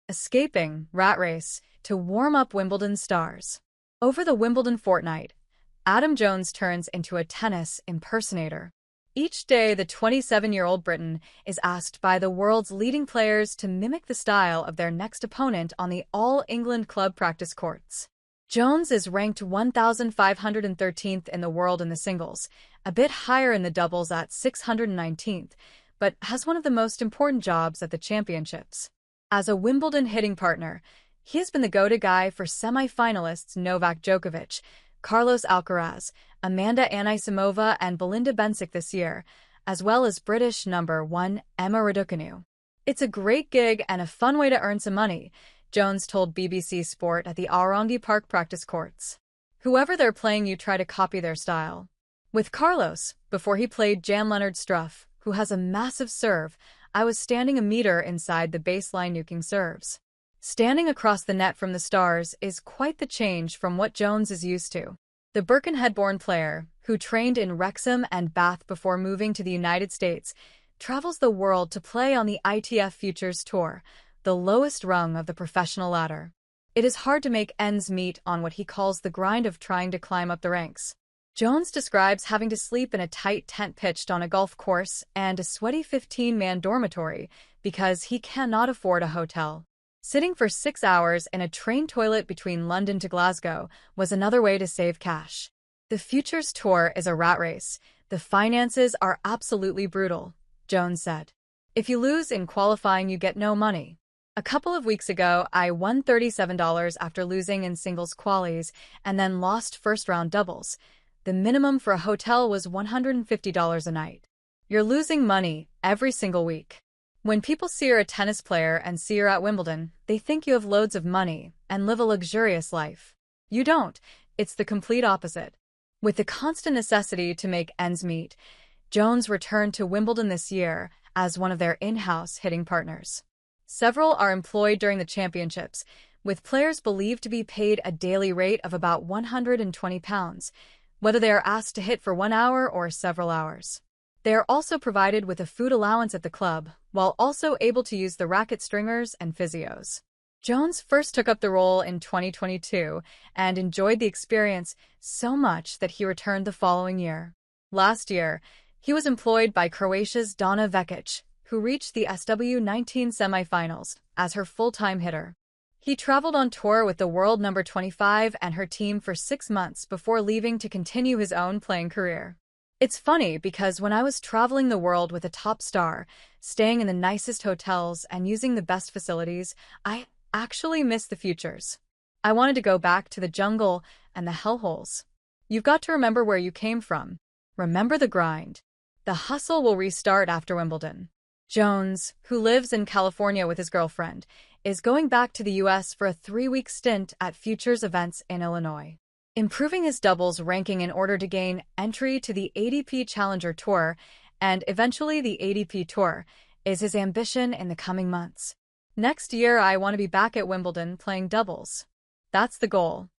escaping rat race to warm up Wimbledon stars. Over the Wimbledon fortnight, Adam Jones turns into a tennis impersonator. Each day, the 27-year-old Briton is asked by the world's leading players to mimic the style of their next opponent on the All-England Club practice courts. Jones is ranked 1,513th in the world in the singles, a bit higher in the doubles at 619th, but has one of the most important jobs at the championships. As a Wimbledon hitting partner, he has been the go-to guy for semi-finalists Novak Djokovic, Carlos Alcaraz, Amanda Anisimova, and Belinda Bencic this year, as well as British number 1 Emma Raducanu. "It's a great gig and a fun way to earn some money," Jones told BBC Sport at the Aorangi Park practice courts. "Whoever they're playing, you try to copy their style." With Carlos, before he played Jan-Lennard Struff, who has a massive serve, I was standing a meter inside the baseline nuking serves. Standing across the net from the stars is quite the change from what Jones is used to. The Birkenhead-born player, who trained in Wrexham and Bath before moving to the United States, travels the world to play on the ITF Futures Tour, the lowest rung of the professional ladder. It is hard to make ends meet on what he calls the grind of trying to climb up the ranks. Jones describes having to sleep in a tight tent pitched on a golf course and a sweaty 15-man dormitory because he cannot afford a hotel. Sitting for 6 hours in a train toilet between London to Glasgow was another way to save cash. "The Futures Tour is a rat race. The finances are absolutely brutal," Jones said. "If you lose in qualifying, you get no money. A couple of weeks ago, I won $37 after losing in singles qualies and then lost first-round doubles. The minimum for a hotel was $150 a night. You're losing money every single week. When people see you're a tennis player and see you're at Wimbledon, they think you have loads of money and live a luxurious life. You don't. It's the complete opposite." With the constant necessity to make ends meet, Jones returned to Wimbledon this year as one of their in-house hitting partners. Several are employed during the championships, with players believed to be paid a daily rate of about £120, whether they are asked to hit for 1 hour or several hours. They are also provided with a food allowance at the club, while also able to use the racket stringers and physios. Jones first took up the role in 2022 and enjoyed the experience so much that he returned the following year. Last year, he was employed by Croatia's Dana Vekic, who reached the SW19 semifinals, as her full-time hitter. He traveled on tour with the world number 25 and her team for 6 months before leaving to continue his own playing career. "It's funny because when I was traveling the world with a top star, staying in the nicest hotels and using the best facilities, I actually missed the futures. I wanted to go back to the jungle and the hellholes. You've got to remember where you came from. Remember the grind. The hustle will restart after Wimbledon." Jones, who lives in California with his girlfriend, is going back to the U.S. for a 3-week stint at Futures events in Illinois. Improving his doubles ranking in order to gain entry to the ATP Challenger Tour and eventually the ATP Tour is his ambition in the coming months. "Next year, I want to be back at Wimbledon playing doubles. That's the goal."